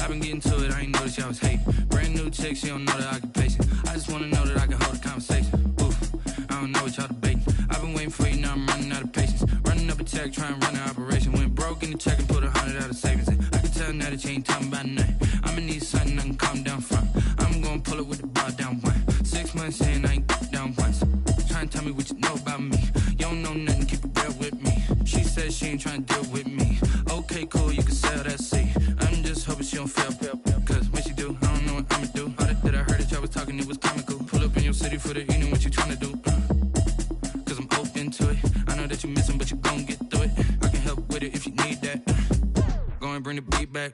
I've been getting to it, I ain't noticed y'all was hating. Brand new chick, she don't know the occupation. I just wanna know that I can hold a conversation. Oof, I don't know what y'all debating. I've been waiting for you, now I'm running out of patience. Running up a check, trying to run an operation. Went broke in the check and put 100 out of savings in. I can tell now that you ain't talking about nothing. I'ma need something I can calm down from. I'm gonna pull it with the bar down one. 6 months in, I ain't down once. Trying to tell me what you know about me. You don't know nothing, keep it real with me. She said she ain't trying to deal with me. Okay, cool, you can sell that seat. I'm just hoping she don't fail. Cause when she do, I don't know what I'ma do. All that I heard that y'all was talking, it was comical. Pull up in your city for the evening, what you trying to do? Cause I'm open to it. I know that you missing, but you gon' get through it. I can help with it if you need that. Go and bring the beat back.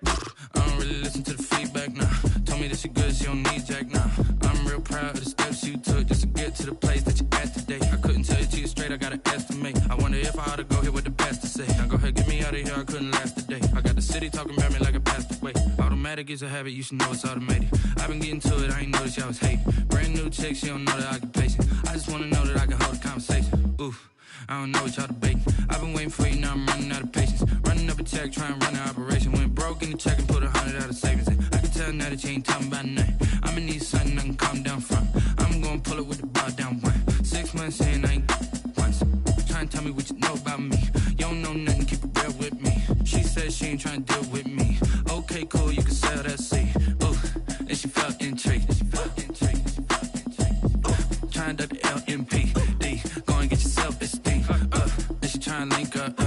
I don't really listen to the feedback, nah. Told me that she good, she don't need jack, nah. I'm real proud of the steps you took just to get to the place that you at today. I couldn't tell you to you straight, I gotta estimate. I wonder if I ought to go here with the pastor say. Now go ahead, get me out of here, I couldn't last today. I got the city talking about me like a passed away. Automatic is a habit, you should know it's automated. I've been getting to it, I ain't noticed y'all was hating. Brand new chick, she don't know the occupation. I just wanna know that I can hold a conversation. Oof, I don't know what y'all debating. I've been waiting for you, now I'm running out of patience. Running up a check, trying to run an operation. Went broke in the check and put 100 out of savings in. I can tell now that you ain't talking about nothing. I'ma need something I can calm down from. I'm gonna pull it with the bar down one. 6 months in, I ain't once. Trying to tell me what you know about me. You don't know nothing, keep it real with me. She said she ain't trying to deal with me. Okay, cool, you can sell that seat. Ooh, and she felt intrigued. Trying to the LMPD. Go and get your self-esteem. And she trying to link up.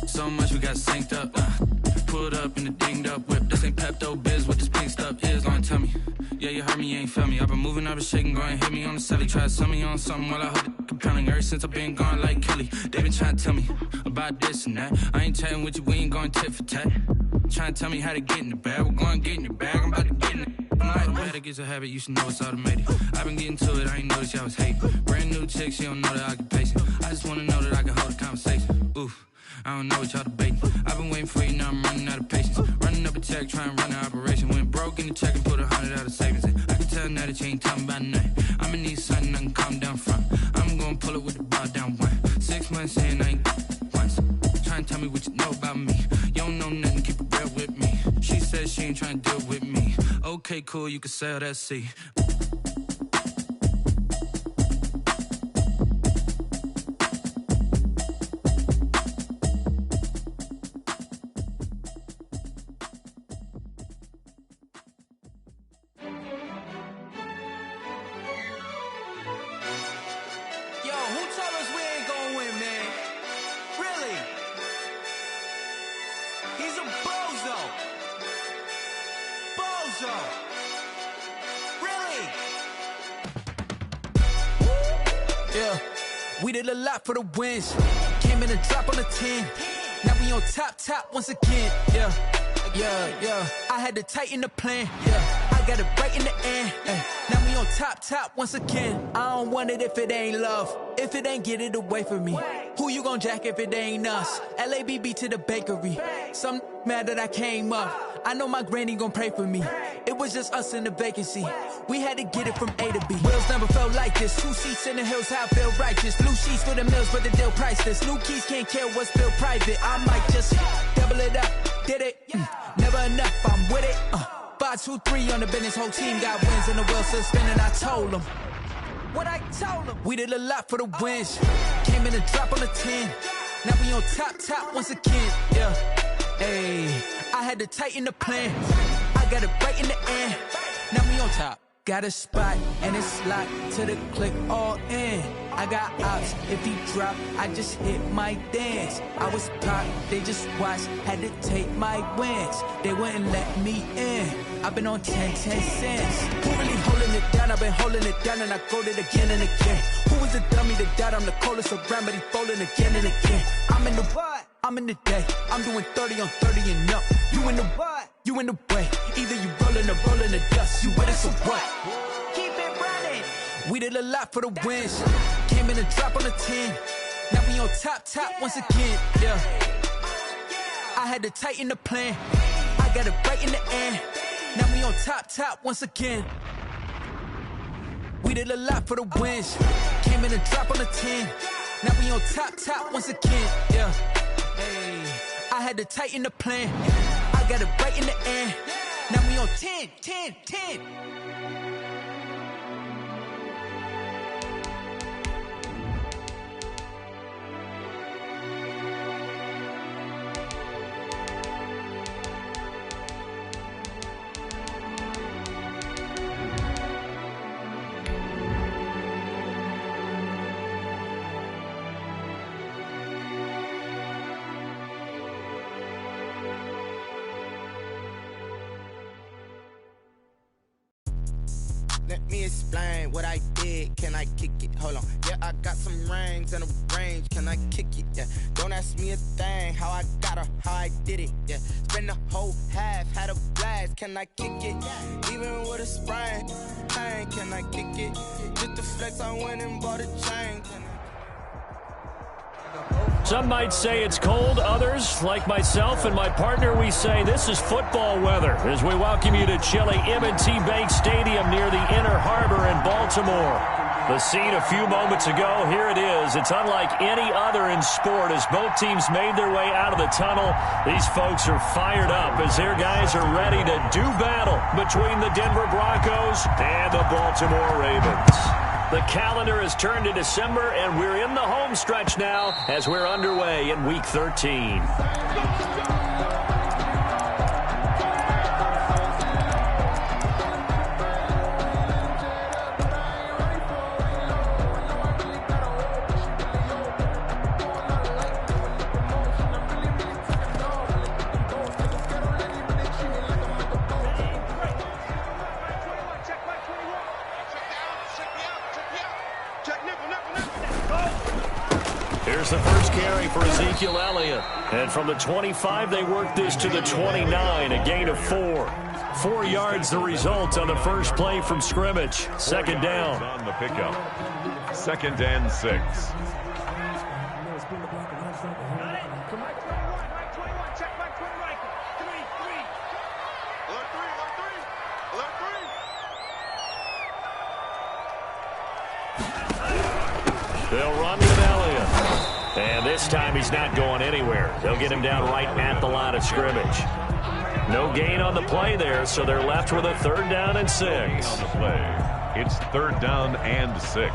So much we got synced up. Pulled up in the dinged up whip. This ain't Pepto-Biz, what this pink stuff is. Long tell me. Yeah, you heard me, you ain't felt me. I've been moving, I've been shaking, go and hit me on the celly. Try to sell me on something while I hold it compelling. Ever since I've been gone like Kelly, they been trying to tell me about this and that. I ain't chatting with you, we ain't going tit for tat. Trying to tell me how to get in the bag. We're going to get in the bag, I'm about to get in it. Automatic is a habit, you should know it's automated. I've been getting to it, I ain't noticed y'all was hating. Brand new chick, she don't know the occupation. I just wanna know that I can hold a conversation. Oof, I don't know what y'all debating. I've been waiting for you, now I'm running out of patience. Running up a check, trying to run an operation. Went broke in the check and put 100 out of savings in. I can tell now that you ain't talking about nothing. I'ma need something I can calm down from. I'm gonna pull it with the bar down one. 6 months in, I ain't once. Trying to tell me what you know about me. You don't know nothing, keep it real with me. She said she ain't trying to deal with me. Okay, cool, you can sell that seat. We did a lot for the wins. Came in and drop on the 10. Now we on top once again. Yeah. I had to tighten the plan. Yeah, I got it right in the end. Now we on top once again. I don't want it if it ain't love. If it ain't, get it away from me. Who you gon' jack if it ain't us? LABB to the bakery. Some mad that I came up. I know my granny gon' pray for me. It was just us in the vacancy. We had to get it from A to B. Wheels never felt like this. 2 seats in the hills, how I feel righteous. Blue sheets for the mills, but the deal priceless. New keys can't care what's still private. I might just double it up. Did it? Never enough, I'm with it. 5, 2, 3 on the business. Whole team got wins and the wheels still spinning. I told them what I told them. We did a lot for the wins. Came in and drop on the 10. Now we on top once again. Yeah. Hey, I had to tighten the plan. I got it right in the end. Now we on top. Got a spot and it's locked to the click all in. I got ops, if he drop, I just hit my dance. I was pop, they just watched, had to take my wins. They wouldn't let me in. I've been on 10 cents. Who really holding it down? I've been holding it down and I go it again and again. Who was the dummy that doubt? I'm the coldest around, but he folding again and again. I'm in the what? I'm in the day. I'm doing 30 on 30 and up. You in the what? You in the way. Either you rolling or rolling the dust. You with us or what? Keep it running. We did a lot for the wins. Came in and drop on the 10. Now we on top once again. Yeah. I had to tighten the plan. I got it right in the end. Now we on top once again. We did a lot for the wins. Came in and drop on the 10. Now we on top once again. Yeah. Hey, I had to tighten the plan. I got it right in the end. Now we 10, 10, 10. Let me explain what I did. Can I kick it? Hold on. Yeah, I got some rings and a range. Can I kick it? Yeah. Don't ask me a thing. How I got her, how I did it. Yeah. Spend the whole half, had a blast. Can I kick it? Even with a sprain. Hey, can I kick it? Just the flex, I went and bought a chain. Some might say it's cold. Others, like myself and my partner, we say this is football weather as we welcome you to chilly M&T Bank Stadium near the Inner Harbor in Baltimore. The scene a few moments ago, here it is. It's unlike any other in sport as both teams made their way out of the tunnel. These folks are fired up as their guys are ready to do battle between the Denver Broncos and the Baltimore Ravens. The calendar has turned to December, and we're in the home stretch now as we're underway in Week 13. Here's the first carry for Ezekiel Elliott. And from the 25, they work this to the 29, a gain of 4. 4 yards the result on the first play from scrimmage. Second down. On the pickup. 2nd and 6. They'll run with Elliott. And this time he's not going anywhere. They'll get him down right at the line of scrimmage. No gain on the play there, so they're left with a 3rd down and 6. On the play. It's 3rd down and 6.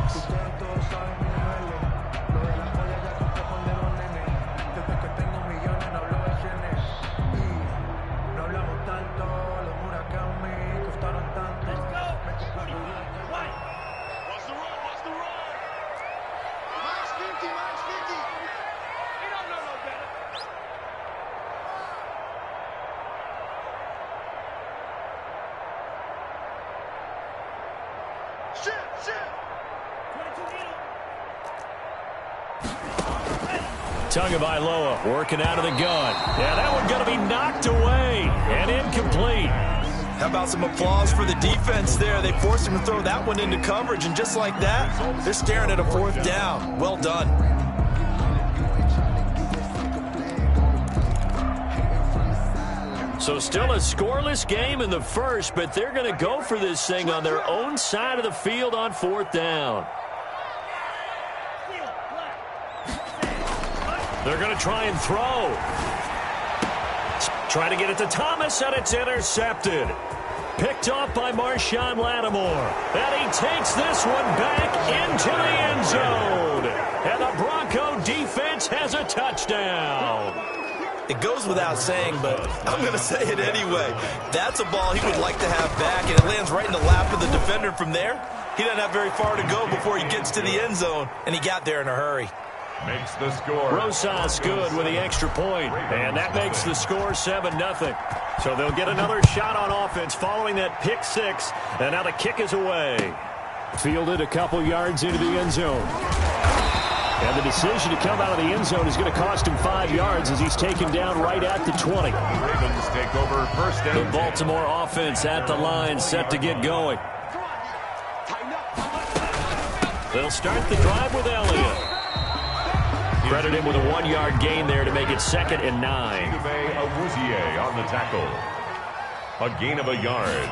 Tagovailoa working out of the gun. Yeah, that one going to be knocked away and incomplete. How about some applause for the defense there? They forced him to throw that one into coverage, and just like that, they're staring at a 4th down. Well done. So still a scoreless game in the first, but they're going to go for this thing on their own side of the field on 4th down. They're going to try and throw. Try to get it to Thomas, and it's intercepted. Picked off by Marshawn Lattimore. And he takes this one back into the end zone. And the Bronco defense has a touchdown. It goes without saying, but I'm going to say it anyway. That's a ball he would like to have back, and it lands right in the lap of the defender from there. He doesn't have very far to go before he gets to the end zone, and he got there in a hurry. Makes the score. Rosas good with the extra point, and that makes the score 7-0. So they'll get another shot on offense following that pick 6, and now the kick is away. Fielded a couple yards into the end zone. And the decision to come out of the end zone is going to cost him 5 yards as he's taken down right at the 20. Ravens take over 1st down. The Baltimore offense at the line, set to get going. They'll start the drive with Elliott. Credit him with a 1-yard gain there to make it 2nd and 9. Awuzie on the tackle. A gain of a yard.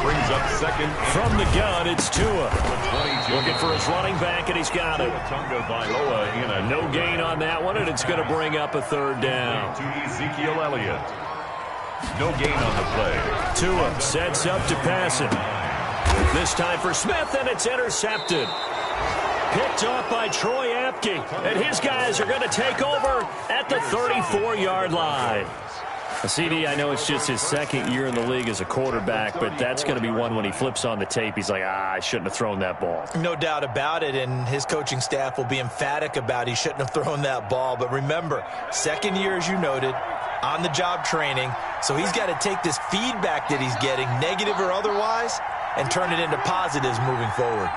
Brings up 2nd. From the gun, it's Tua. Looking for his running back, and he's got it. No gain on that one, and it's going to bring up a 3rd down. To Ezekiel Elliott. No gain on the play. Tua sets up to pass it. This time for Smith, and it's intercepted. Picked off by Troy Apke, and his guys are going to take over at the 34-yard line. CD, I know it's just his second year in the league as a quarterback, but that's going to be one when he flips on the tape. He's like, I shouldn't have thrown that ball. No doubt about it, and his coaching staff will be emphatic about he shouldn't have thrown that ball. But remember, second year, as you noted, on-the-job training, so he's got to take this feedback that he's getting, negative or otherwise, and turn it into positives moving forward.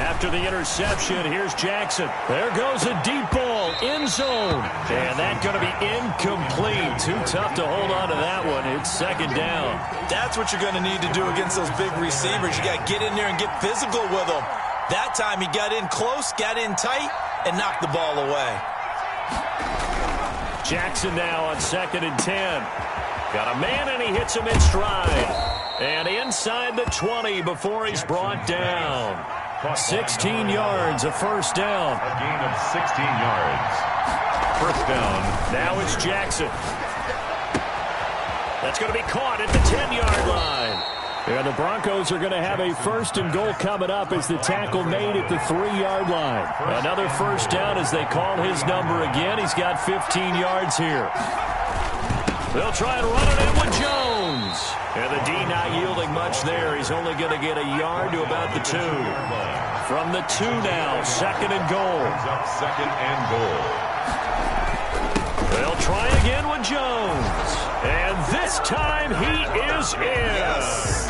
After the interception, here's Jackson. There goes a deep ball, end zone. And that's going to be incomplete. Too tough to hold on to that one. It's second down. That's what you're going to need to do against those big receivers. You got to get in there and get physical with them. That time he got in close, got in tight, and knocked the ball away. Jackson now on 2nd and 10. Got a man, and he hits him in stride. And inside the 20 before he's brought down. 16 yards, a first down. A gain of 16 yards. First down. Now it's Jackson. That's going to be caught at the 10-yard line. And the Broncos are going to have a first and goal coming up as the tackle made at the 3-yard line. Another first down as they call his number again. He's got 15 yards here. They'll try and run it in with Jones. And the D not yielding much there. He's only going to get a yard to about the 2. From the 2 now, 2nd and goal. Up 2nd and goal. They'll try again with Jones. And this time he is in. Yes.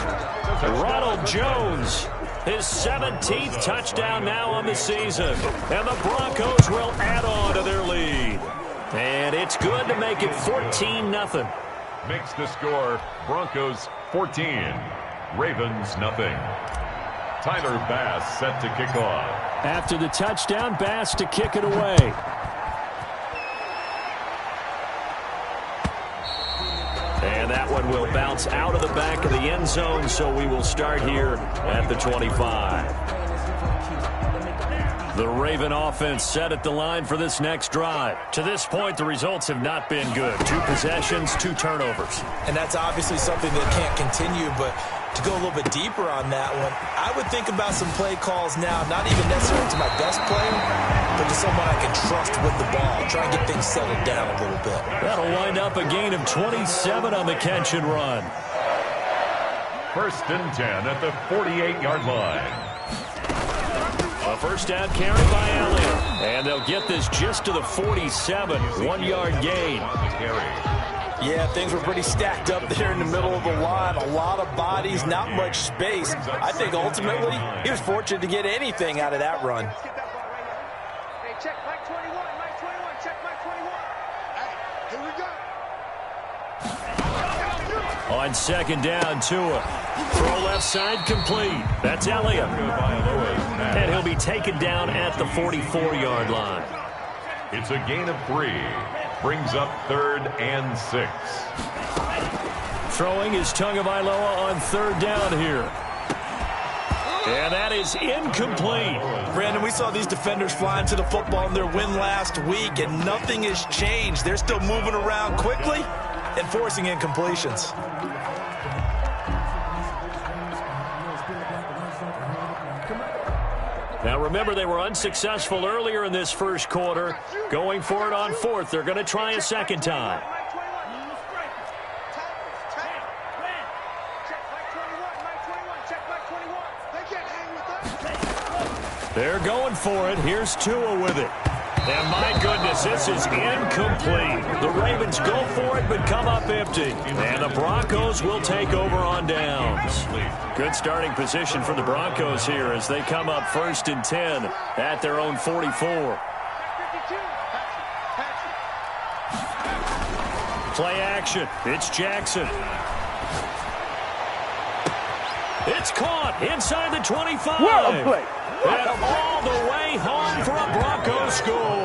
Ronald Jones, his 17th touchdown now on the season. And the Broncos will add on to their lead. And it's good to make it 14-0. Makes the score Broncos 14, Ravens nothing. Tyler Bass set to kick off. After the touchdown, Bass to kick it away. And that one will bounce out of the back of the end zone, so we will start here at the 25. The Raven offense set at the line for this next drive. To this point, the results have not been good. 2 possessions, 2 turnovers. And that's obviously something that can't continue, but to go a little bit deeper on that one, I would think about some play calls now, not even necessarily to my best player, but to someone I can trust with the ball, try and get things settled down a little bit. That'll wind up a gain of 27 on the catch and run. First and 10 at the 48-yard line. A first down carry by Elliott. And they'll get this just to the 47. 1-yard gain. Yeah, things were pretty stacked up there in the middle of the line. A lot of bodies, not much space. I think ultimately he was fortunate to get anything out of that run. Hey, check Mike 21, Mike 21, check Mike 21. Hey, here we go. On 2nd down, Tua. Throw left side complete. That's Elliott. And he'll be taken down at the 44-yard line. It's a gain of 3. Brings up 3rd and 6. Throwing is Tagovailoa on 3rd down here. And that is incomplete. Brandon, we saw these defenders flying to the football in their win last week, and nothing has changed. They're still moving around quickly and forcing incompletions. Now remember, they were unsuccessful earlier in this first quarter. Going for it on 4th. They're going to try a second time. They're going for it. Here's Tua with it. And my goodness, this is incomplete. The Ravens go for it, but come up empty. And the Broncos will take over on downs. Good starting position for the Broncos here as they come up 1st and 10 at their own 44. Play action. It's Jackson. It's caught inside the 25. Well played. And all the way home for a Broncos score.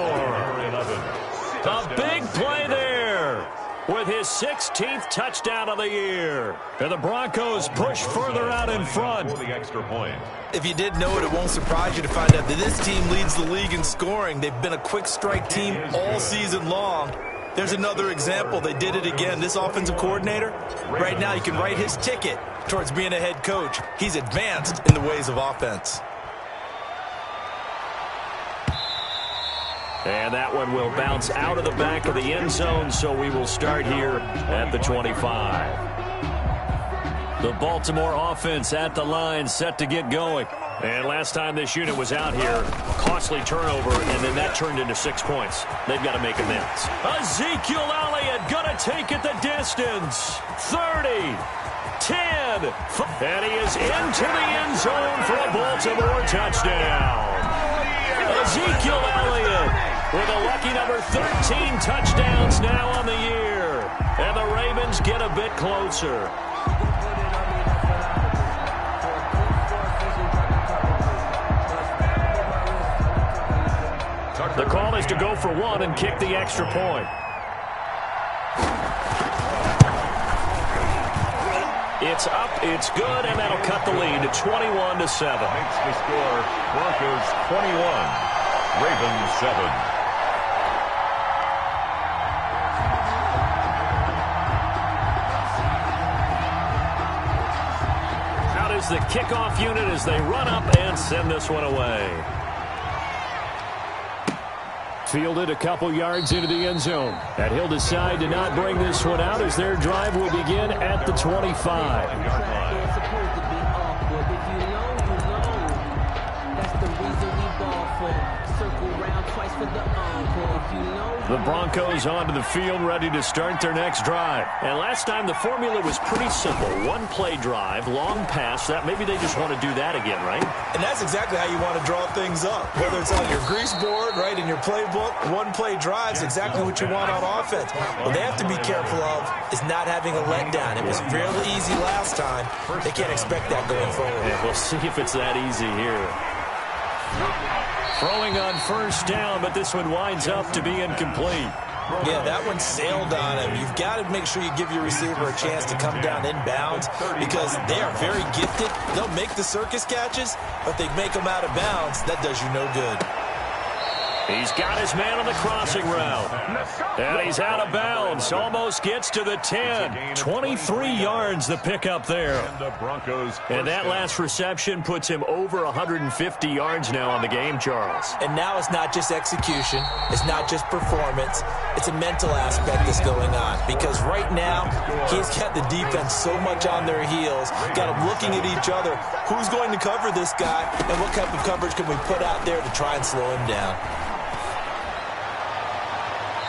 A big play there. with his 16th touchdown of the year. And the Broncos push further out in front. For the extra point. If you didn't know it, it won't surprise you to find out that this team leads the league in scoring. They've been a quick strike team all season long. There's another example. They did it again. This offensive coordinator, right now you can write his ticket towards being a head coach. He's advanced in the ways of offense. And that one will bounce out of the back of the end zone, so we will start here at the 25. The Baltimore offense at the line, set to get going. And last time this unit was out here, costly turnover, and then that turned into 6 points. They've got to make amends. Ezekiel Elliott gonna take it the distance. 30, 10, and he is into the end zone for a Baltimore touchdown. Ezekiel Elliott with a lucky number 13 touchdowns now on the year. And the Ravens get a bit closer. The call is to go for one and kick the extra point. It's up, it's good, and that'll cut the lead to 21-7. Makes the score Broncos 21, Ravens 7. Out is the kickoff unit as they run up and send this one away. Fielded a couple yards into the end zone. And he'll decide to not bring this one out as their drive will begin at the 25. The Broncos onto the field, ready to start their next drive. And last time the formula was pretty simple. One-play drive, long pass. That maybe they just want to do that again, right? And that's exactly how you want to draw things up. Whether it's on your grease board, right, in your playbook, one-play drives exactly what you want on offense. What they have to be careful of is not having a letdown. It was fairly easy last time. They can't expect that going forward. Yeah, we'll see if it's that easy here. Throwing on first down, but this one winds up to be incomplete. Yeah, that one sailed on him. You've got to make sure you give your receiver a chance to come down inbounds because they are very gifted. They'll make the circus catches, but they make them out of bounds. That does you no good. He's got his man on the crossing route. And he's out of bounds. Almost gets to the 10. 23 yards the pickup there. And that last reception puts him over 150 yards now on the game, Charles. And now it's not just execution. It's not just performance. It's a mental aspect that's going on. Because right now, he's got the defense so much on their heels. Got them looking at each other. Who's going to cover this guy? And what type of coverage can we put out there to try and slow him down?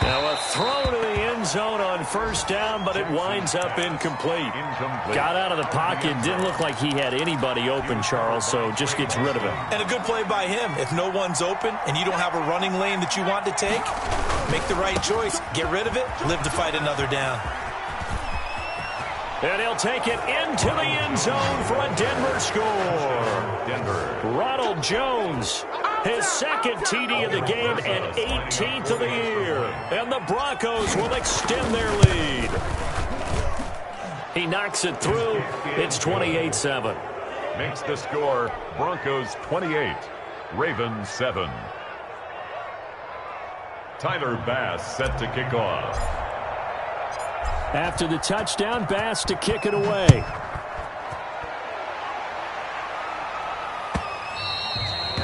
Now a throw to the end zone on first down, but it winds up incomplete. Got out of the pocket, didn't look like he had anybody open, Charles, so just gets rid of him. And a good play by him. If no one's open and you don't have a running lane that you want to take, make the right choice. Get rid of it, live to fight another down. And he'll take it into the end zone for a Denver score. Ronald Jones, his second TD of the game and 18th of the year. And the Broncos will extend their lead. He knocks it through. It's 28-7. Makes the score Broncos 28, Ravens 7. Tyler Bass set to kick off. After the touchdown, Bass to kick it away.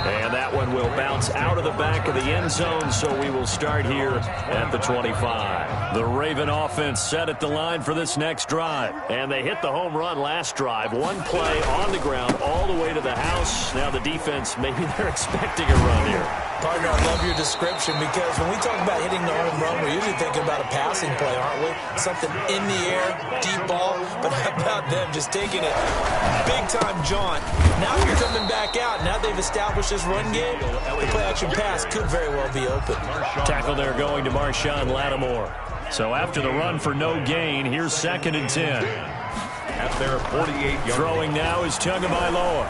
And that one will bounce out of the back of the end zone, so we will start here at the 25. The Raven offense set at the line for this next drive. And they hit the home run last drive. One play on the ground all the way to the house. Now the defense, maybe they're expecting a run here. Partner, I love your description because when we talk about hitting the home run, we're usually thinking about a passing play, aren't we? Something in the air, deep ball, but how about them just taking it big-time jaunt. Now you're coming back out. Now they've established this run game. The play-action pass could very well be open. Tackle there going to Marshawn Lattimore. So after the run for no gain, here's 2nd and 10. At their 48-yard Throwing now is Tagovailoa.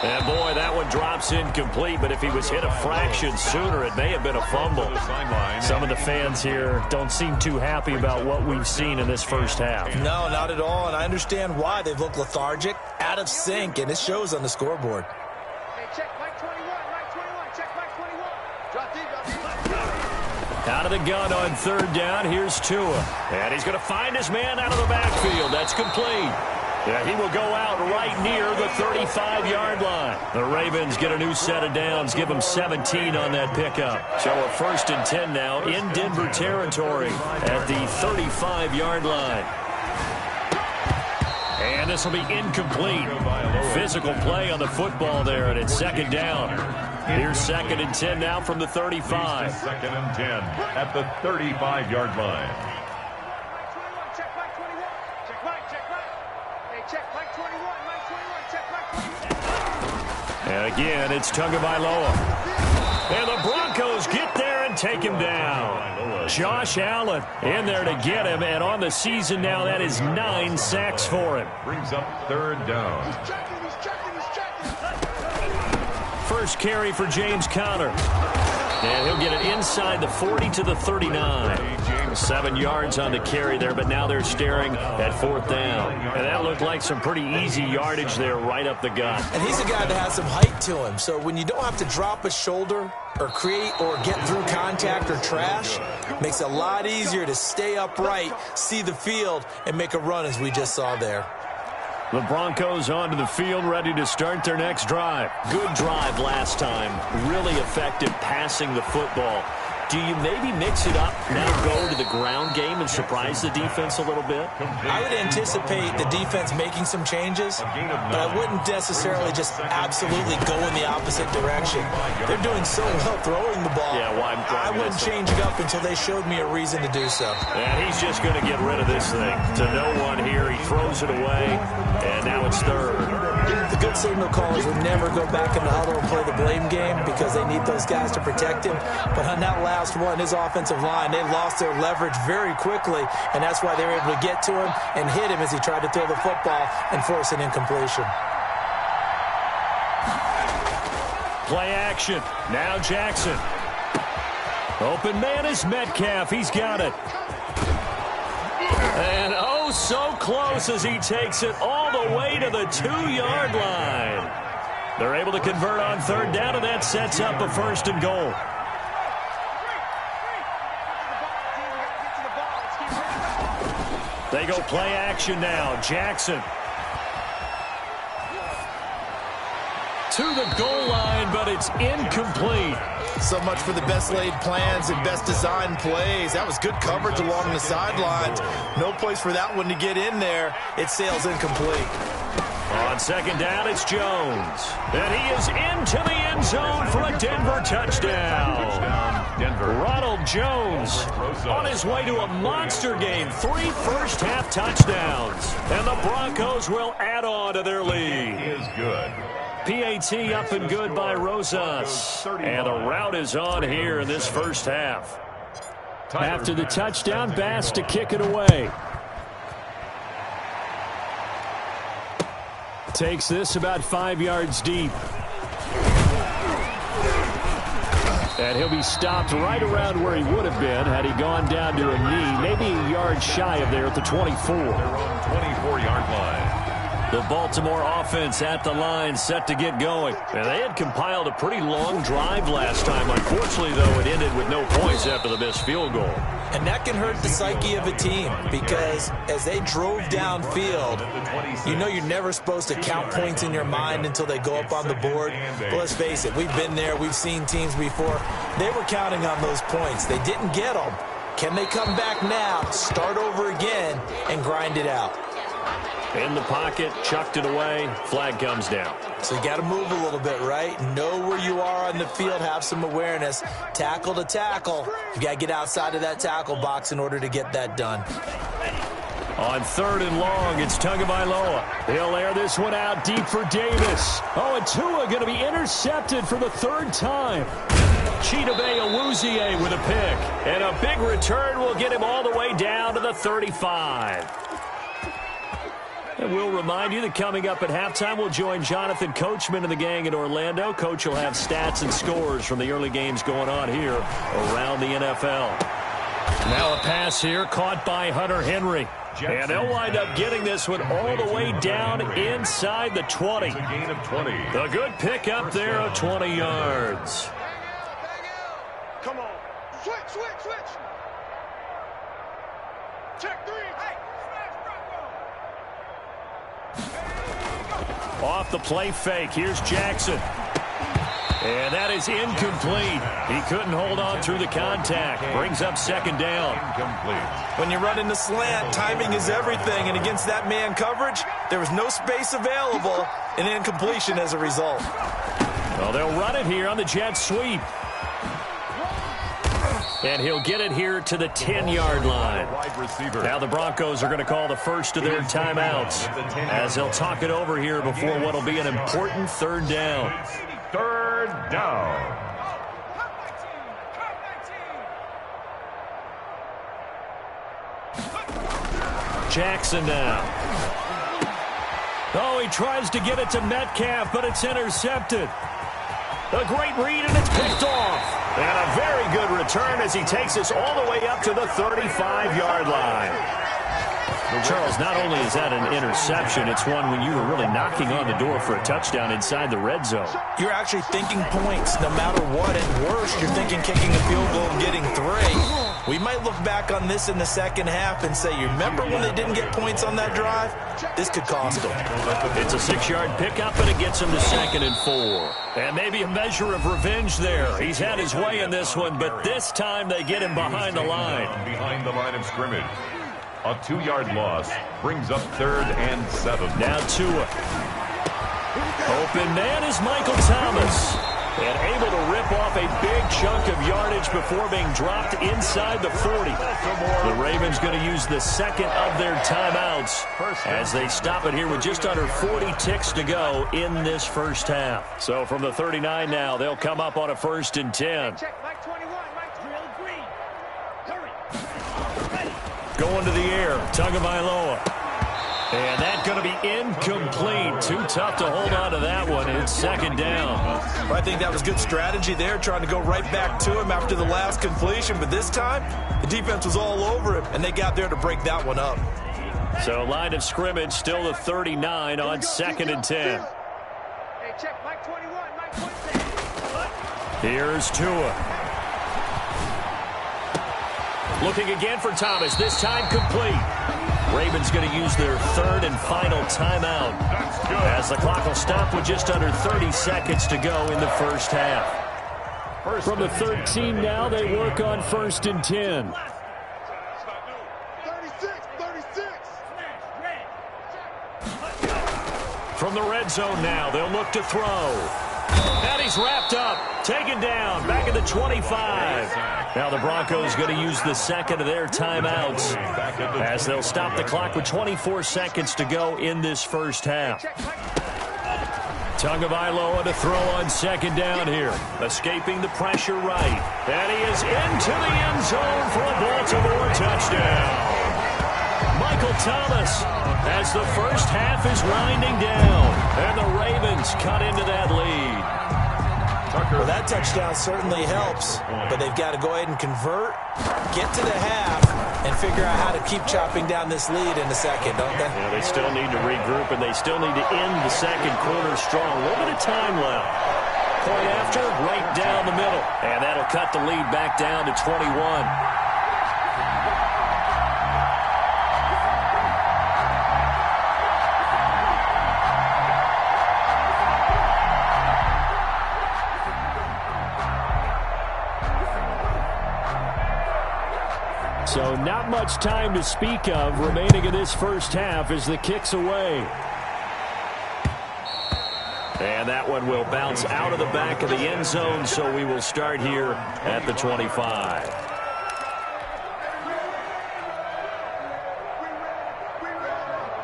And boy, that one drops incomplete, but if he was hit a fraction sooner, it may have been a fumble. Some of the fans here don't seem too happy about what we've seen in this first half. No, not at all, and I understand why. They've looked lethargic, out of sync, and it shows on the scoreboard. Hey, check Mike 21, Mike 21, check Mike 21. Drop deep, drop deep. Out of the gun on third down, here's Tua. And he's going to find his man out of the backfield. That's complete. Yeah, he will go out right near the 35-yard line. The Ravens get a new set of downs, give them 17 on that pickup. So a 1st and 10 now in Denver territory at the 35-yard line. And this will be incomplete. Physical play on the football there, and it's 2nd down. Here's 2nd and 10 now from the 35. 2nd and 10 at the 35-yard line. And again, it's Tagovailoa. And the Broncos get there and take him down. Josh Allen in there to get him, and on the season now, that is 9 sacks for him. Brings up 3rd down. First carry for James Conner. And he'll get it inside the 40 to the 39. 7 yards on the carry there, but now they're staring at 4th down. And that looked like some pretty easy yardage there right up the gut. And he's a guy that has some height to him, so when you don't have to drop a shoulder or create or get through contact or trash, makes it a lot easier to stay upright, see the field, and make a run as we just saw there. The Broncos onto the field, ready to start their next drive. Good drive last time. Really effective passing the football. Do you maybe mix it up, now go to the ground game and surprise the defense a little bit? I would anticipate the defense making some changes, but I wouldn't necessarily just absolutely go in the opposite direction. They're doing so well throwing the ball. Yeah, well, I wouldn't change it up until they showed me a reason to do so. And he's just going to get rid of this thing. To no one here, he throws it away, and now it's 3rd. The good signal callers would never go back in the huddle and play the blame game because they need those guys to protect him. But on that last one, his offensive line, they lost their leverage very quickly, and that's why they were able to get to him and hit him as he tried to throw the football and force an incompletion. Play action. Now Jackson. Open man is Metcalf. He's got it. And oh, so close as he takes it all the way to the 2-yard line. They're able to convert on 3rd down, and that sets up a 1st and goal. They go play action now. Jackson. To the goal line, but it's incomplete. So much for the best laid plans and best designed plays. That was good coverage along the sidelines. No place for that one to get in there. It sails incomplete. On 2nd down, it's Jones. And he is into the end zone for a Denver touchdown. Ronald Jones on his way to a monster game. 3 first-half touchdowns. And the Broncos will add on to their lead. He is good. PAT up and good by Rosas. And the route is on here in this first half. After the touchdown, Bass to kick it away. Takes this about 5 yards deep. And he'll be stopped right around where he would have been had he gone down to a knee, maybe a yard shy of there at the 24. Their own 24-yard line. The Baltimore offense at the line, set to get going. And they had compiled a pretty long drive last time. Unfortunately, though, it ended with no points after the missed field goal. And that can hurt the psyche of a team because as they drove downfield, you know you're never supposed to count points in your mind until they go up on the board. But let's face it, we've been there. We've seen teams before. They were counting on those points. They didn't get them. Can they come back now, start over again, and grind it out? In the pocket, chucked it away, flag comes down. So you got to move a little bit, right? Know where you are on the field, have some awareness. Tackle to tackle. You got to get outside of that tackle box in order to get that done. On 3rd and long, it's Tagovailoa. He'll air this one out deep for Davis. Oh, and Tua going to be intercepted for the 3rd time. Chidobe Awuzie with a pick. And a big return will get him all the way down to the 35. And we'll remind you that coming up at halftime, we'll join Jonathan Coachman and the gang in Orlando. Coach will have stats and scores from the early games going on here around the NFL. Now a pass here caught by Hunter Henry. And they'll wind up getting this one all the way down inside the 20. It's a gain of 20. A good pick up there of 20 yards. Come on. Switch. Check 3. Hey, Off the play fake, here's Jackson. And that is incomplete. He couldn't hold on through the contact. Brings up second down. Incomplete. When you run in the slant, timing is everything, and against that man coverage, there was no space available, and incompletion as a result. Well, they'll run it here on the jet sweep. And he'll get it here to the 10-yard line. Wide receiver. Now the Broncos are going to call the first of their timeouts as they'll talk it over here before what will be an important third down. Third down. Jackson now. Oh, he tries to get it to Metcalf, but it's intercepted. A great read, and it's picked off. And a very good return as he takes us all the way up to the 35-yard line. Charles, not only is that an interception, it's one when you were really knocking on the door for a touchdown inside the red zone. You're actually thinking points no matter what. At worst, you're thinking kicking a field goal and getting 3. We might look back on this in the second half and say, you remember when they didn't get points on that drive? This could cost them. It's a 6-yard pickup, and it gets him to 2nd and 4. And maybe a measure of revenge there. He's had his way in this one, but this time they get him behind the line. Behind the line of scrimmage. A 2-yard loss brings up 3rd and 7. Now Tua. Open man is Michael Thomas. And able to rip off a big chunk of yardage before being dropped inside the 40. The Ravens going to use the second of their timeouts as they stop it here with just under 40 ticks to go in this first half. So from the 39 now, they'll come up on a 1st and 10. Check Mike 21. Mike drill green. Hurry. Going to the air, Tagovailoa. And that's going to be incomplete. Too tough to hold on to that one. It's 2nd down. I think that was good strategy there, trying to go right back to him after the last completion. But this time, the defense was all over him, and they got there to break that one up. So line of scrimmage still the 39 on 2nd and 10. Hey, check Mike 21. Mike 26. Here's Tua. Looking again for Thomas, this time complete. Ravens going to use their 3rd and final timeout as the clock will stop with just under 30 seconds to go in the first half. From the 13 now, they work on 1st and 10. 36. From the red zone now, they'll look to throw. And he's wrapped up, taken down, back at the 25. Now the Broncos going to use the second of their timeouts as they'll stop the clock with 24 seconds to go in this first half. Tagovailoa to throw on 2nd down here. Escaping the pressure right. And he is into the end zone for a Baltimore touchdown. Michael Thomas as the first half is winding down. And the Ravens cut into that lead. Well, that touchdown certainly helps, but they've got to go ahead and convert, get to the half, and figure out how to keep chopping down this lead in the second, don't they? Yeah, they still need to regroup, and they still need to end the second quarter strong. A little bit of time left. Point after, right down the middle. And that'll cut the lead back down to 21. So not much time to speak of remaining in this first half as the kick's away. And that one will bounce out of the back of the end zone, so we will start here at the 25.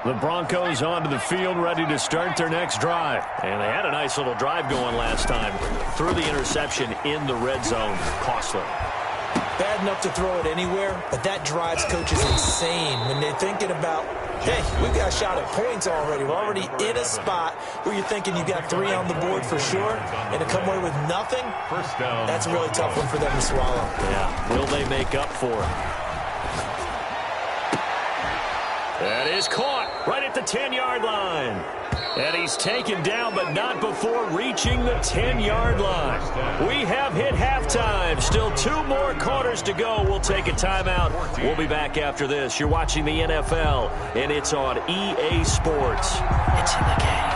The Broncos onto the field, ready to start their next drive. And they had a nice little drive going last time. Through the interception in the red zone, costly. bad enough to throw it anywhere, but that drives coaches insane when they're thinking about, hey, we've got a shot at points already. We're already in a spot where you're thinking you've got 3 on the board for sure, and to come away with nothing, that's a really tough one for them to swallow. Yeah, will they make up for it? That is caught right at the 10-yard line. And he's taken down, but not before reaching the 10-yard line. We have hit halftime. Still 2 more quarters to go. We'll take a timeout. We'll be back after this. You're watching the NFL, and it's on EA Sports. It's in the game.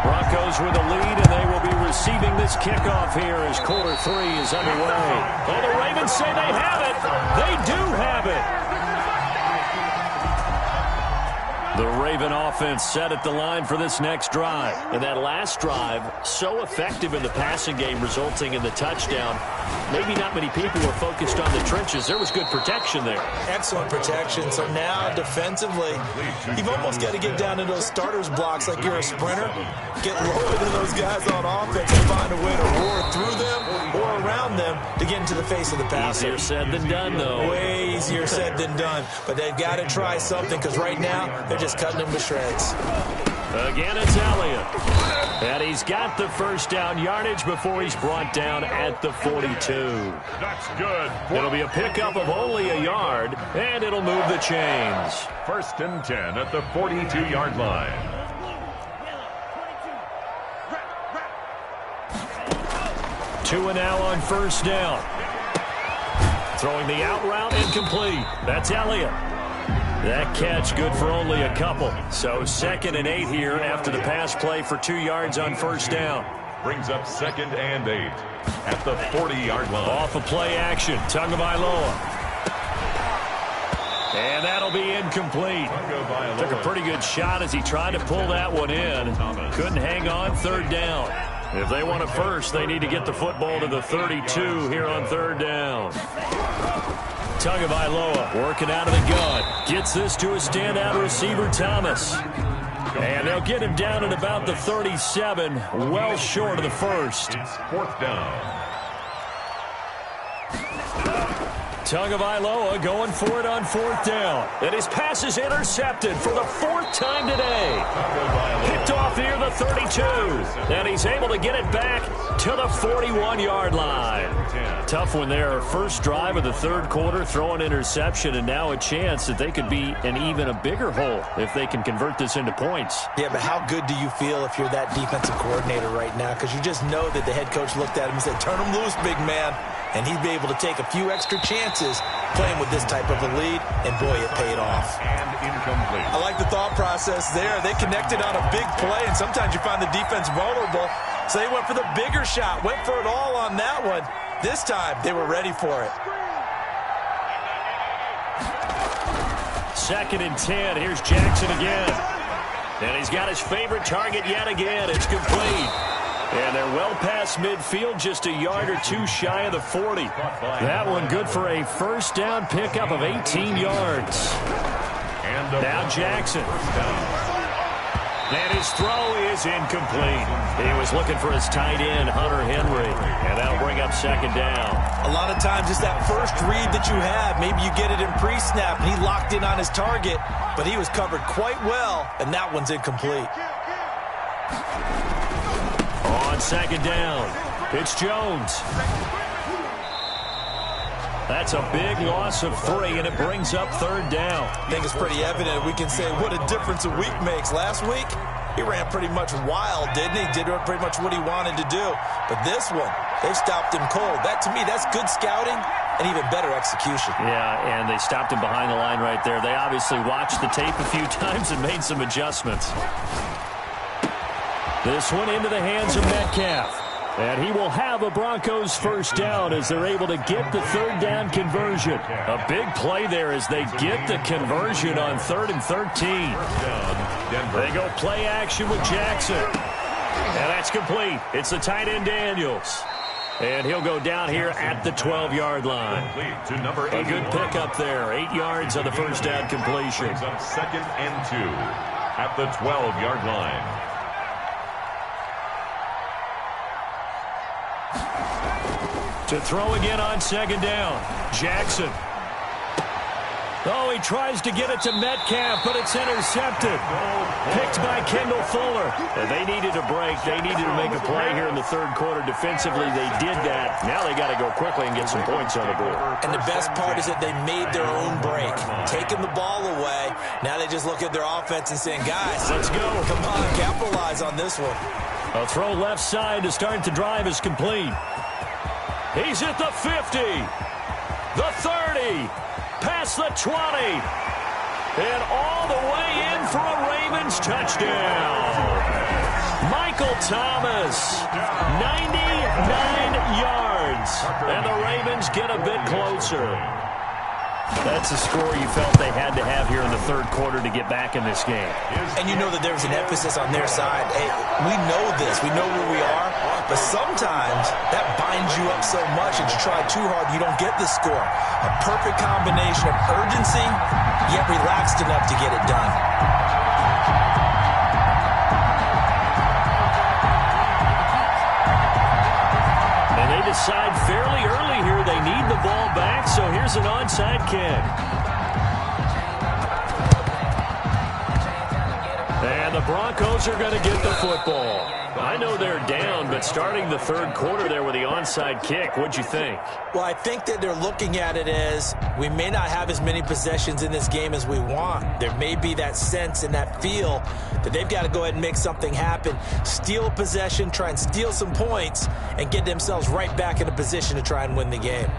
Broncos with the lead, and they will be receiving this kickoff here as quarter 3 is underway. Oh, the Ravens say they have it. They do have it. The Raven offense set at the line for this next drive. And that last drive, so effective in the passing game, resulting in the touchdown. Maybe not many people were focused on the trenches. There was good protection there. Excellent protection. So now, defensively, you've almost got to get down to those starters blocks like you're a sprinter. Get lower than those guys on offense and find a way to roar through them or around them to get into the face of the passer. Easier said than done, though. Way easier said than done. But they've got to try something because right now, they're just cutting them to shreds. Again, it's Elliott. And he's got the first down yardage before he's brought down at the 42. That's good. It'll be a pickup of only a yard, and it'll move the chains. 1st and 10 at the 42-yard line. 2 now on 1st down. Throwing the out route incomplete. That's Elliott. That catch good for only a couple. So 2nd and 8 here after the pass play for 2 yards on 1st down. Brings up 2nd and 8 at the 40-yard line. Off of play action. Tagovailoa. And that'll be incomplete. Took a pretty good shot as he tried to pull that one in. Couldn't hang on 3rd down. If they want a first, they need to get the football to the 32 here on 3rd down. Tagovailoa working out of the gun. Gets this to a standout receiver, Thomas. And they'll get him down at about the 37, well short of the first. It's 4th down. Tagovailoa going for it on 4th down. And his pass is intercepted for the 4th time today. Picked off near the 32. And he's able to get it back to the 41-yard line. Tough one there. First drive of the 3rd quarter, throw an interception, and now a chance that they could be in even a bigger hole if they can convert this into points. Yeah, but how good do you feel if you're that defensive coordinator right now? Because you just know that the head coach looked at him and said, turn him loose, big man. And he'd be able to take a few extra chances playing with this type of a lead, and boy, it paid off. And incomplete. I like the thought process there. They connected on a big play, and sometimes you find the defense vulnerable. So they went for the bigger shot, went for it all on that one. This time, they were ready for it. 2nd and 10. Here's Jackson again. And he's got his favorite target yet again. It's complete. And they're well past midfield, just a yard or 2 shy of the 40. That one good for a 1st down pickup of 18 yards. And now Jackson. And his throw is incomplete. He was looking for his tight end, Hunter Henry. And that'll bring up 2nd down. A lot of times it's that first read that you have. Maybe you get it in pre-snap, and he locked in on his target. But he was covered quite well, and that one's incomplete. On 2nd down, it's Jones. That's a big loss of 3, and it brings up 3rd down. I think it's pretty evident. We can say what a difference a week makes. Last week, he ran pretty much wild, didn't he? Did pretty much what he wanted to do. But this one, they stopped him cold. That, to me, that's good scouting and even better execution. Yeah, and they stopped him behind the line right there. They obviously watched the tape a few times and made some adjustments. This one into the hands of Metcalf. And he will have a Broncos 1st down as they're able to get the 3rd down conversion. A big play there as they get the conversion on 3rd and 13. They go play action with Jackson. And that's complete. It's the tight end Daniels. And he'll go down here at the 12-yard line. A good pickup there. 8 yards on the 1st down completion. Brings up 2nd and 2 at the 12-yard line. To throw again on second down. Jackson. Oh, he tries to get it to Metcalf, but it's intercepted. Picked by Kendall Fuller. And they needed a break. They needed to make a play here in the third quarter. Defensively, they did that. Now they got to go quickly and get some points on the board. And the best part is that they made their own break. Taking the ball away. Now they just look at their offense and saying, guys, let's go. Come on, capitalize on this one. A throw left side to start the drive is complete. He's at the 50. The 30. Past the 20. And all the way in for a Ravens touchdown. Michael Thomas, 99 yards. And the Ravens get a bit closer. That's a score you felt they had to have here in the third quarter to get back in this game. And you know that there's an emphasis on their side. Hey, we know this. We know where we are. But sometimes that binds you up so much that you try too hard, you don't get the score. A perfect combination of urgency, yet relaxed enough to get it done. And they decide fairly early here they need the ball back, so here's an onside kick. And the Broncos are going to get the football. I know they're down, but starting the third quarter there with the onside kick, what'd you think? Well, I think that they're looking at it as we may not have as many possessions in this game as we want. There may be that sense and that feel that they've got to go ahead and make something happen, steal a possession, try and steal some points, and get themselves right back in a position to try and win the game.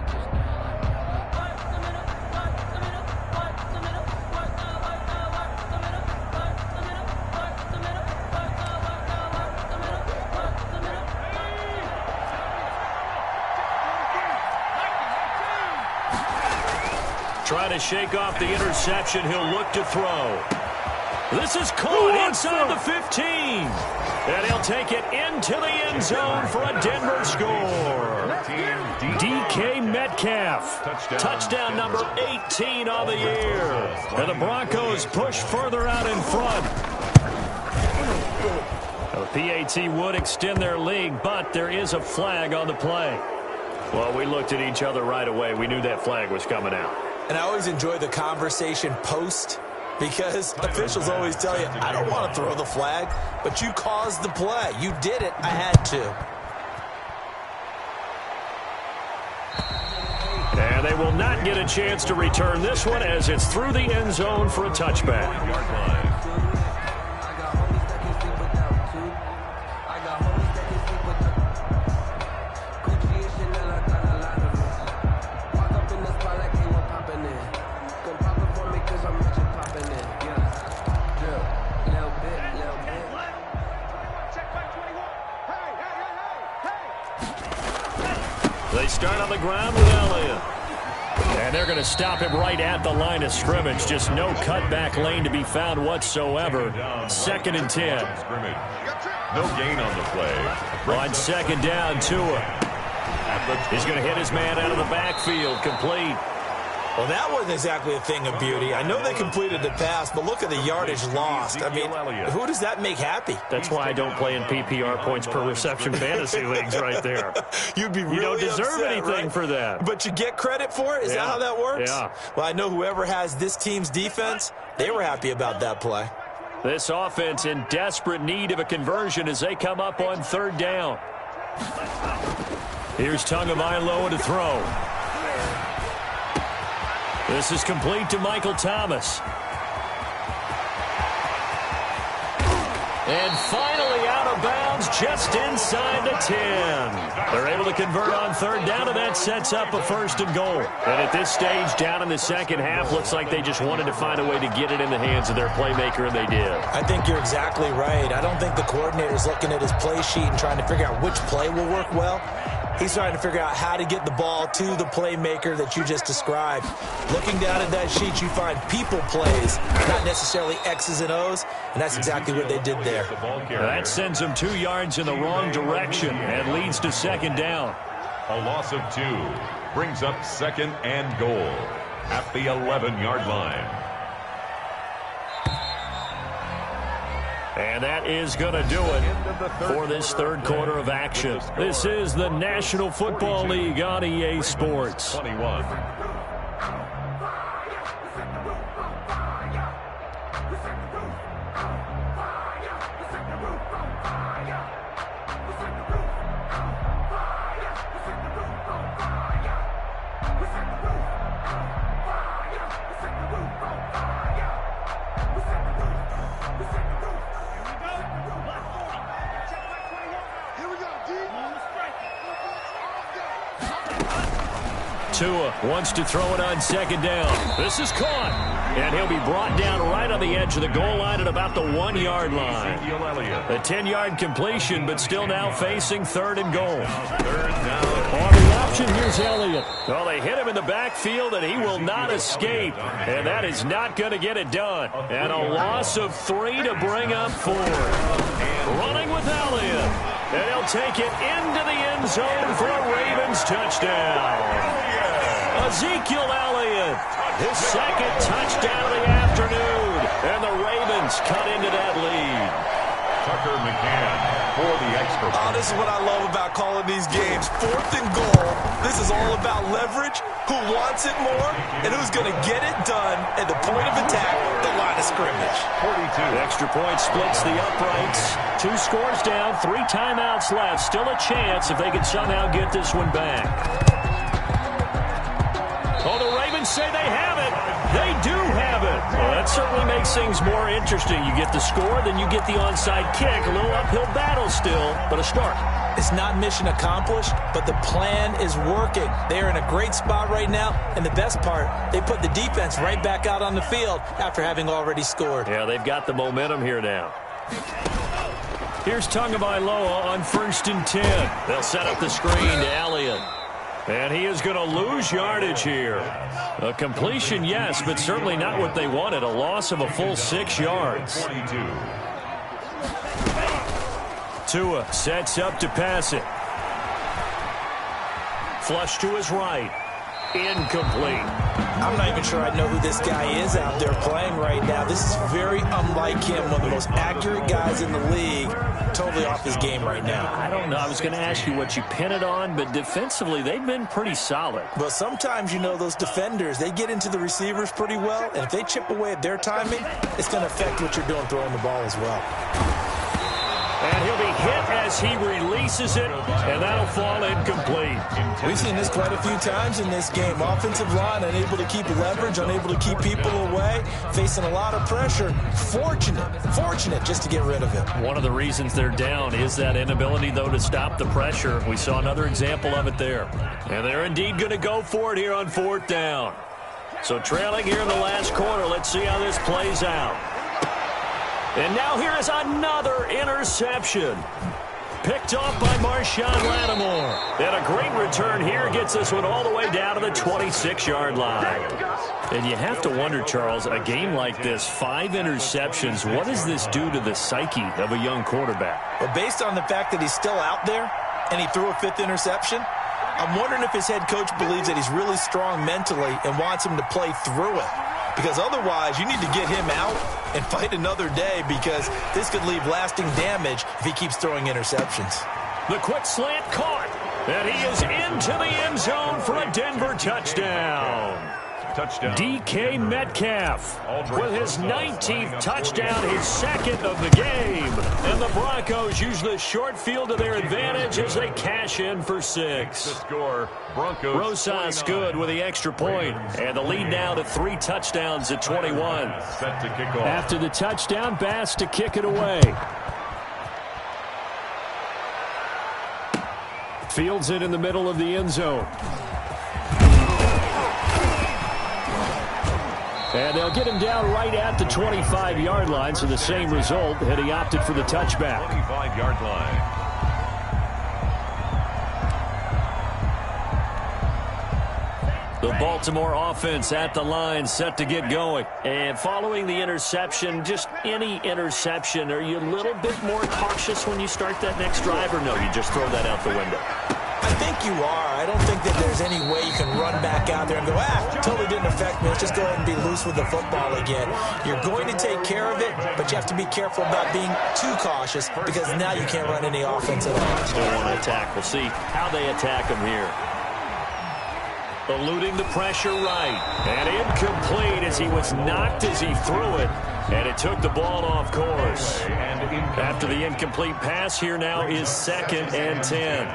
Trying to shake off the interception. He'll look to throw. This is caught inside the 15. And he'll take it into the end zone for a Denver score. DK Metcalf. Touchdown number 18 on the year. And the Broncos push further out in front. The PAT would extend their lead, but there is a flag on the play. Well, we looked at each other right away. We knew that flag was coming out. And I always enjoy the conversation post because officials always tell you, I don't want to throw the flag, but you caused the play. You did it. I had to. And they will not get a chance to return this one as it's through the end zone for a touchback. They start on the ground with Elliott. And they're going to stop him right at the line of scrimmage. Just no cutback lane to be found whatsoever. 2nd and 10. No gain on the play. On 2nd down, Tua. He's going to hit his man out of the backfield. Complete. Well, that wasn't exactly a thing of beauty. I know they completed the pass, but look at the yardage lost. I mean, who does that make happy? That's why I don't play in PPR points per reception fantasy leagues right there. You'd be really You don't deserve upset, anything right? for that. But you get credit for it? Is that how that works? Yeah. Well, I know whoever has this team's defense, they were happy about that play. This offense in desperate need of a conversion as they come up on 3rd down. Here's Tagovailoa to throw. This is complete to Michael Thomas. And finally out of bounds just inside the 10. They're able to convert on 3rd down, and that sets up a 1st and goal. And at this stage, down in the second half, looks like they just wanted to find a way to get it in the hands of their playmaker, and they did. I think you're exactly right. I don't think the coordinator's looking at his play sheet and trying to figure out which play will work well. He's trying to figure out how to get the ball to the playmaker that you just described. Looking down at that sheet, you find people plays, not necessarily X's and O's, and that's exactly what they did there. That sends them 2 yards in the wrong direction and leads to 2nd down. A loss of 2 brings up 2nd and goal at the 11-yard line. And that is going to do it for this third quarter of action. This is the National Football League on EA Sports. 21. Tua wants to throw it on second down. This is caught. And he'll be brought down right on the edge of the goal line at about the 1-yard line. A 10-yard completion, but still now facing third and goal. Third down. On the option, here's Elliott. Well, they hit him in the backfield, and he will not escape. And that is not going to get it done. And a loss of 3 to bring up 4. Running with Elliott. And he'll take it into the end zone for a Ravens touchdown. Ezekiel Elliott, his second touchdown of the afternoon. And the Ravens cut into that lead. Tucker McCann for the extra point. Oh, this is what I love about calling these games. 4th and goal. This is all about leverage, who wants it more, and who's going to get it done at the point of attack, the line of scrimmage. 42. Extra point splits the uprights. 2 scores down, 3 timeouts left. Still a chance if they can somehow get this one back. Oh, the Ravens say they have it. They do have it. Well, that certainly makes things more interesting. You get the score, then you get the onside kick. A little uphill battle still, but a start. It's not mission accomplished, but the plan is working. They're in a great spot right now, and the best part, they put the defense right back out on the field after having already scored. Yeah, they've got the momentum here now. Here's Tagovailoa on 1st and 10. They'll set up the screen to Elliott. And he is going to lose yardage here. A completion, yes, but certainly not what they wanted. A loss of a full 6 yards. 22. Tua sets up to pass it. Flush to his right. Incomplete. I'm not even sure I know who this guy is out there playing right now. This is very unlike him, one of the most accurate guys in the league. Totally off his game right now. I don't know. I was going to ask you what you pin it on, but defensively, they've been pretty solid. Well, sometimes, you know, those defenders, they get into the receivers pretty well, and if they chip away at their timing, it's going to affect what you're doing throwing the ball as well. And he'll be hit as he releases it, and that'll fall incomplete. We've seen this quite a few times in this game. Offensive line unable to keep leverage, unable to keep people away, facing a lot of pressure. Fortunate just to get rid of it. One of the reasons they're down is that inability, though, to stop the pressure. We saw another example of it there. And they're indeed going to go for it here on 4th down. So trailing here in the last quarter, let's see how this plays out. And now here is another interception. Picked off by Marshawn Lattimore. And a great return here gets this one all the way down to the 26-yard line. And you have to wonder, Charles, a game like this, 5 interceptions, what does this do to the psyche of a young quarterback? Well, based on the fact that he's still out there and he threw a 5th interception, I'm wondering if his head coach believes that he's really strong mentally and wants him to play through it. Because otherwise, you need to get him out and fight another day, because this could leave lasting damage if he keeps throwing interceptions. The quick slant caught, and he is into the end zone for a Denver touchdown. Touchdown. DK Metcalf with his 19th touchdown, his second of the game. And the Broncos use the short field to their advantage as they cash in for 6. The score, Broncos. Rosas good with the extra point. And the lead now to 3 touchdowns at 21. Set to kick off. After the touchdown, Bass to kick it away. Fields it in the middle of the end zone. And they'll get him down right at the 25-yard line, so the same result had he opted for the touchback. 25-yard line. The Baltimore offense at the line, set to get going. And following the interception, just any interception, are you a little bit more cautious when you start that next drive, or no, you just throw that out the window? I I think you are. I don't think that there's any way you can run back out there and go, totally didn't affect me. Let's just go ahead and be loose with the football again. You're going to take care of it, but you have to be careful about being too cautious because now you can't run any offense at all. Still want to attack. We'll see how they attack him here. Eluding the pressure right. And incomplete as he was knocked as he threw it. And it took the ball off course. After the incomplete pass, here now is 2nd and 10.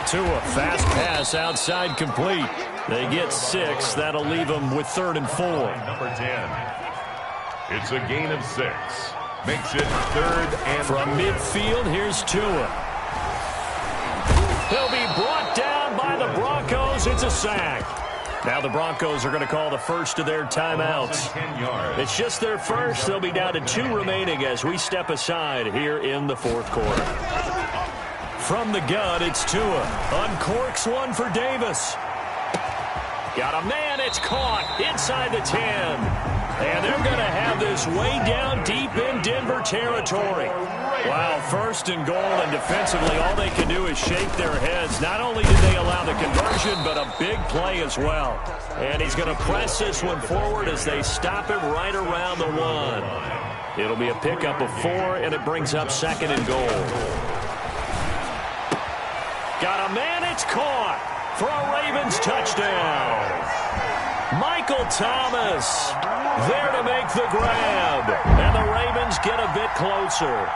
Tua, fast pass outside complete. They get 6. That'll leave them with 3rd and 4. Number 10. It's a gain of 6. Makes it 3rd and from midfield, here's Tua. He'll be brought down by the Broncos. It's a sack. Now the Broncos are going to call the first of their timeouts. It's just their first. They'll be down to 2 remaining as we step aside here in the 4th quarter. From the gun, it's Tua. Uncorks one for Davis. Got a man. It's caught inside the 10. And they're going to have this way down deep in Denver territory. Wow, 1st and goal, and defensively all they can do is shake their heads. Not only did they allow the conversion, but a big play as well. And he's going to press this one forward as they stop him right around the 1. It'll be a pickup of 4, and it brings up 2nd and goal. Got a man, it's caught for a Ravens touchdown. Michael Thomas there to make the grab. And the Ravens get a bit closer.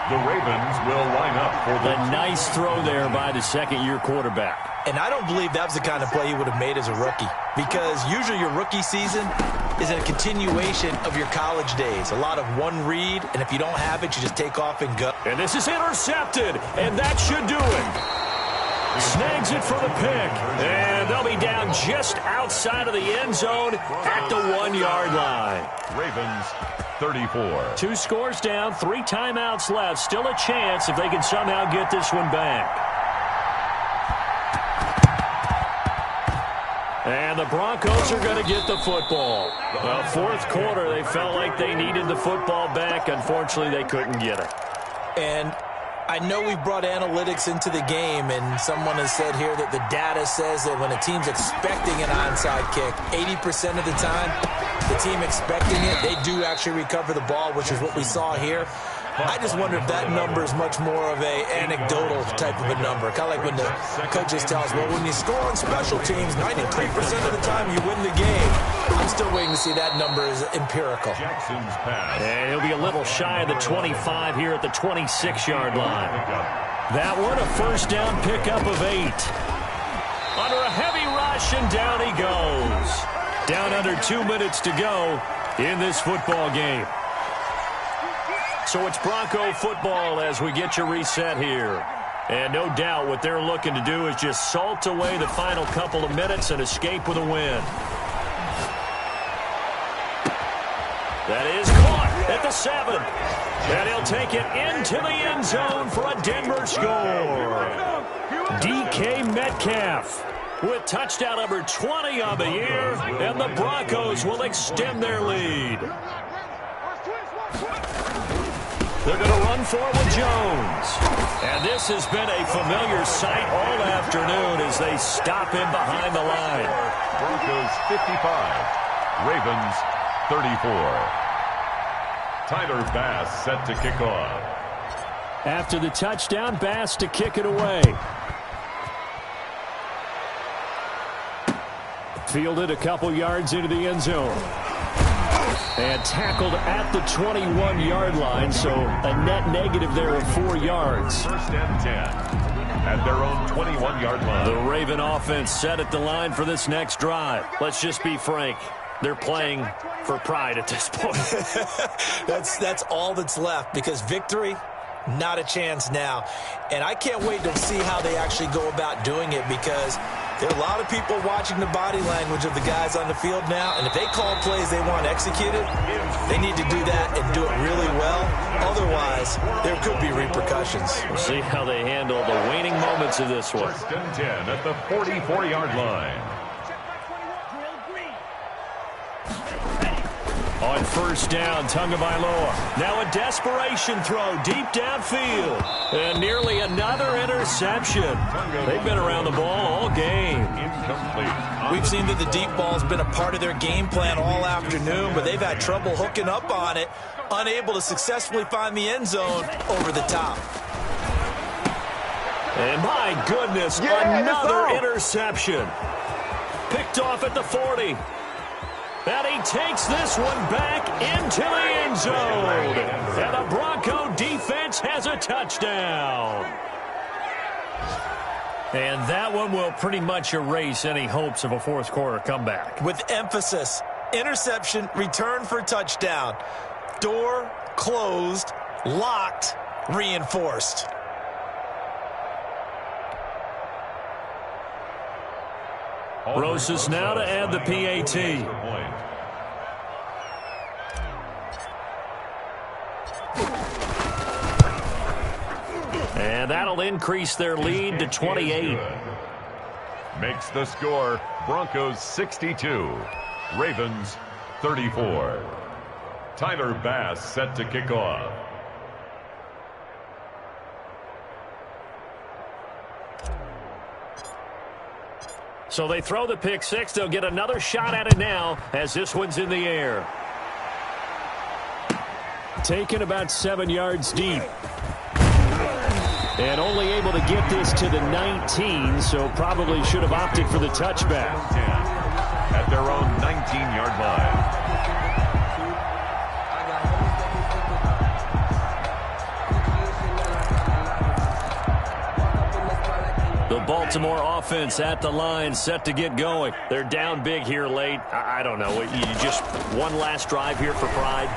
The Ravens will line up for the nice throw there by the 2nd-year quarterback. And I don't believe that was the kind of play he would have made as a rookie. Because usually your rookie season is a continuation of your college days. A lot of one read, and if you don't have it, you just take off and go. And this is intercepted, and that should do it. Snags it for the pick. And they'll be down just outside of the end zone at the 1-yard line. Ravens 34. 2 scores down, 3 timeouts left. Still a chance if they can somehow get this one back. And the Broncos are going to get the football. Well, 4th quarter, they felt like they needed the football back. Unfortunately, they couldn't get it. And I know we've brought analytics into the game, and someone has said here that the data says that when a team's expecting an onside kick, 80% of the time, the team expecting it, they do actually recover the ball, which is what we saw here. I just wonder if that number is much more of a anecdotal type of a number. Kind of like when the coaches tell us, well, when you score on special teams, 93% of the time you win the game. I'm still waiting to see that number is empirical. Jackson's pass. And he'll be a little shy of the 25 here at the 26-yard line. That one, a 1st down pickup of 8. Under a heavy rush, and down he goes. Down under 2 minutes to go in this football game. So it's Bronco football as we get you reset here. And no doubt what they're looking to do is just salt away the final couple of minutes and escape with a win. That is caught at the 7. And he'll take it into the end zone for a Denver score. DK Metcalf with touchdown number 20 on the year, and the Broncos will extend their lead. They're going to run for it with Jones. And this has been a familiar sight all afternoon as they stop him behind the line. Broncos 55, Ravens 34. Tyler Bass set to kick off. After the touchdown, Bass to kick it away. Fielded a couple yards into the end zone. And tackled at the 21-yard line, so a net negative there of 4 yards. 1st and 10 at their own 21-yard line. The Raven offense set at the line for this next drive. Let's just be frank. They're playing for pride at this point. That's all that's left, because victory, not a chance now. And I can't wait to see how they actually go about doing it, because there are a lot of people watching the body language of the guys on the field now, and if they call plays they want executed, they need to do that and do it really well. Otherwise, there could be repercussions. We'll see how they handle the waning moments of this one. 1st and 10 at the 44-yard line. On first down, Tagovailoa. Now a desperation throw deep downfield. And nearly another interception. They've been around the ball all game. We've seen that the deep ball's been a part of their game plan all afternoon, but they've had trouble hooking up on it, unable to successfully find the end zone over the top. And my goodness, another interception. Picked off at the 40. And he takes this one back into the end zone. And the Bronco defense has a touchdown. And that one will pretty much erase any hopes of a fourth quarter comeback. With emphasis, interception, return for touchdown. Door closed, locked, reinforced. Rosas now to add the PAT. And that'll increase their lead to 28. Makes the score Broncos 62, Ravens 34. Tyler Bass set to kick off. So they throw the pick six. They'll get another shot at it now as this one's in the air. Taken about 7 yards deep. And only able to get this to the 19, so probably should have opted for the touchback. At their own 19-yard line. The Baltimore offense at the line, set to get going. They're down big here late. I don't know. You just one last drive here for pride.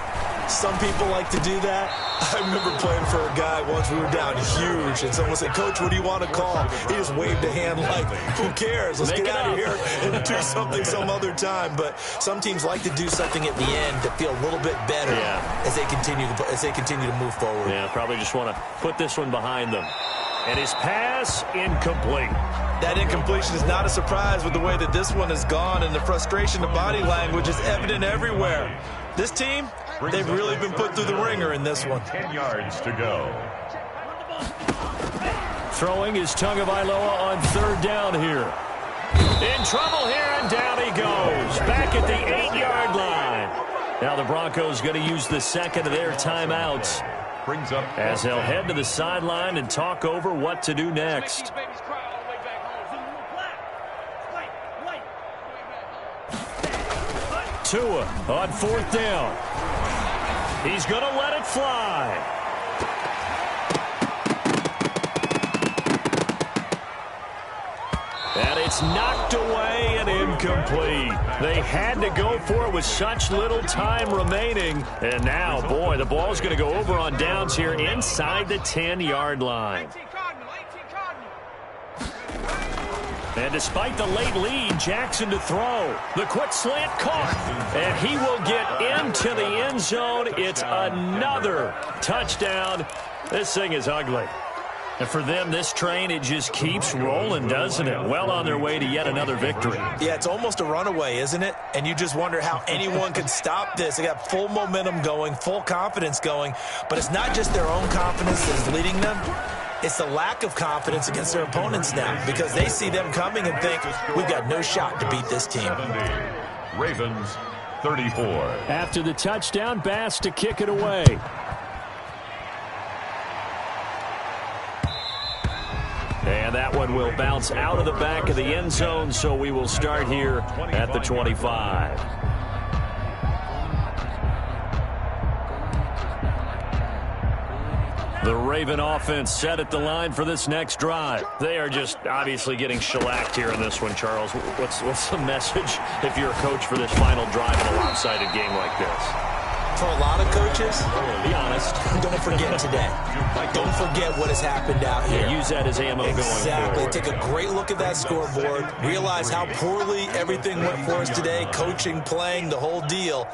Some people like to do that. I remember playing for a guy once. We were down huge, and someone said, "Coach, what do you want to call?" He just waved a hand like, "Who cares? Let's get out of here and do something some other time." But some teams like to do something at the end to feel a little bit better as they continue to move forward. Yeah, probably just want to put this one behind them. And his pass incomplete. That incompletion is not a surprise with the way that this one has gone, and the frustration of body language is evident everywhere. This team, they've really been put through the ringer in this one. 10 yards to go. Throwing is Tagovailoa on third down here. In trouble here, and down he goes. Back at the 8-yard line. Now the Broncos going to use the second of their timeouts. Brings up as they'll head to the sideline and talk over what to do next. Tua on fourth down. He's going to let it fly. And it's knocked away and incomplete. They had to go for it with such little time remaining. And now, boy, the ball's going to go over on downs here inside the 10-yard line. And despite the late lead, Jackson to throw. The quick slant caught. And he will get into the end zone. It's another touchdown. This thing is ugly. And for them, this train, it just keeps rolling, doesn't it? Well on their way to yet another victory. Yeah, it's almost a runaway, isn't it? And you just wonder how anyone can stop this. They got full momentum going, full confidence going. But it's not just their own confidence that is leading them. It's the lack of confidence against their opponents now, because they see them coming and think, we've got no shot to beat this team. 70, Ravens 34. After the touchdown, Bass to kick it away. And that one will bounce out of the back of the end zone, so we will start here at the 25. The Raven offense set at the line for this next drive. They are just obviously getting shellacked here in this one, Charles. What's the message if you're a coach for this final drive in a lopsided game like this? For a lot of coaches, be honest, don't forget today. Don't forget what has happened out here. Yeah, use that as ammo going forward. Exactly. Take a great look at that scoreboard. Realize how poorly everything went for us today. Coaching, playing, the whole deal.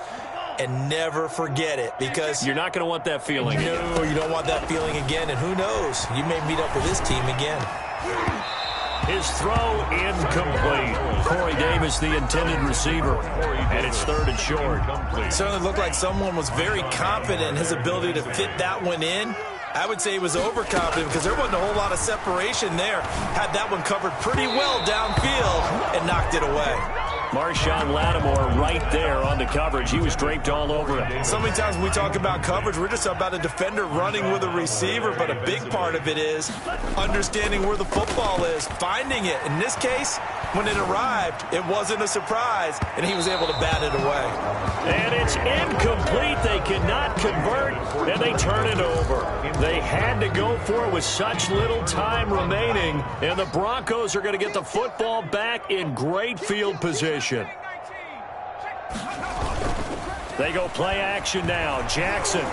And never forget it, because you're not going to want that feeling. No, you don't want that feeling again. And who knows? You may meet up with this team again. His throw incomplete. Corey Davis, the intended receiver, and it's 3rd and short. It certainly looked like someone was very confident in his ability to fit that one in. I would say he was overconfident because there wasn't a whole lot of separation there. Had that one covered pretty well downfield and knocked it away. Marshawn Lattimore right there on the coverage. He was draped all over him. So many times when we talk about coverage, we're just about a defender running with a receiver, but a big part of it is understanding where the football is, finding it. In this case, when it arrived, it wasn't a surprise, and he was able to bat it away. And it's incomplete. They cannot convert, and they turn it over. They had to go for it with such little time remaining, and the Broncos are going to get the football back in great field position. They go play action now. Jackson.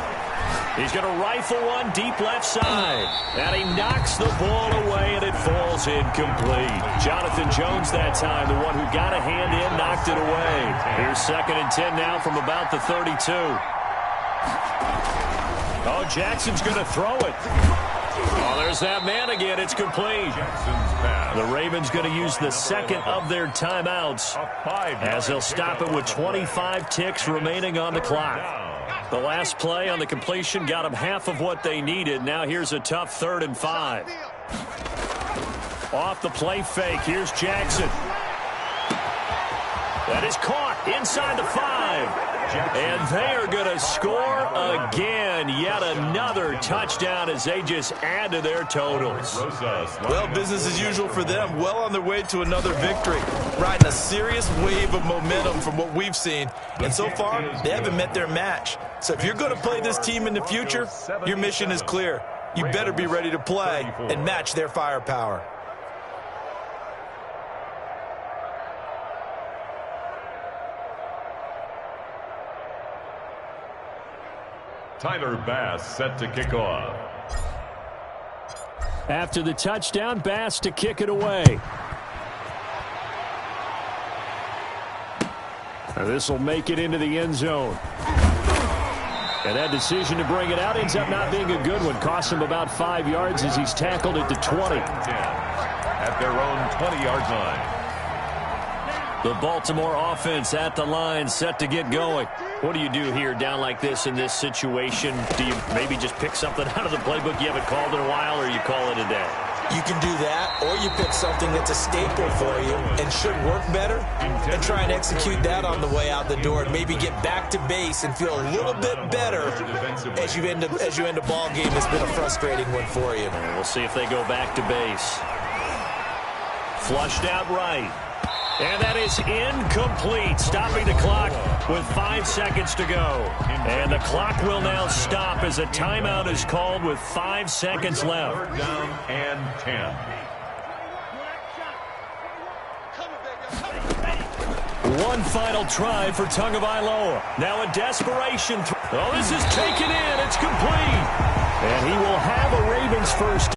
He's going to rifle one deep left side. And he knocks the ball away, and it falls incomplete. Jonathan Jones that time, the one who got a hand in, knocked it away. Here's 2nd and 10 now from about the 32. Oh, Jackson's going to throw it. Oh, there's that man again. It's complete. The Ravens going to use the 2nd of their timeouts as they'll stop it with 25 ticks remaining on the clock. The last play on the completion got them half of what they needed. Now here's a tough 3rd and 5. Off the play fake. Here's Jackson. That is caught inside the 5. And they are going to score again. Yet another touchdown as they just add to their totals. Well, business as usual for them. Well on their way to another victory. Riding a serious wave of momentum from what we've seen. And so far, they haven't met their match. So if you're going to play this team in the future, your mission is clear. You better be ready to play and match their firepower. Tyler Bass set to kick off. After the touchdown, Bass to kick it away. This will make it into the end zone. And that decision to bring it out ends up not being a good one. Costs him about 5 yards as he's tackled at the 20. At their own 20-yard line. The Baltimore offense at the line, set to get going. What do you do here down like this in this situation? Do you maybe just pick something out of the playbook you haven't called in a while, or you call it a day? You can do that, or you pick something that's a staple for you and should work better and try and execute that on the way out the door and maybe get back to base and feel a little bit better as you end a ball game that's been a frustrating one for you. We'll see if they go back to base. Flushed out right. And that is incomplete, stopping the clock with 5 seconds to go. And the clock will now stop as a timeout is called with 5 seconds left. 3rd down and 10. One final try for Tagovailoa. Now a desperation. Oh, this is taken in. It's complete. And he will have a Ravens first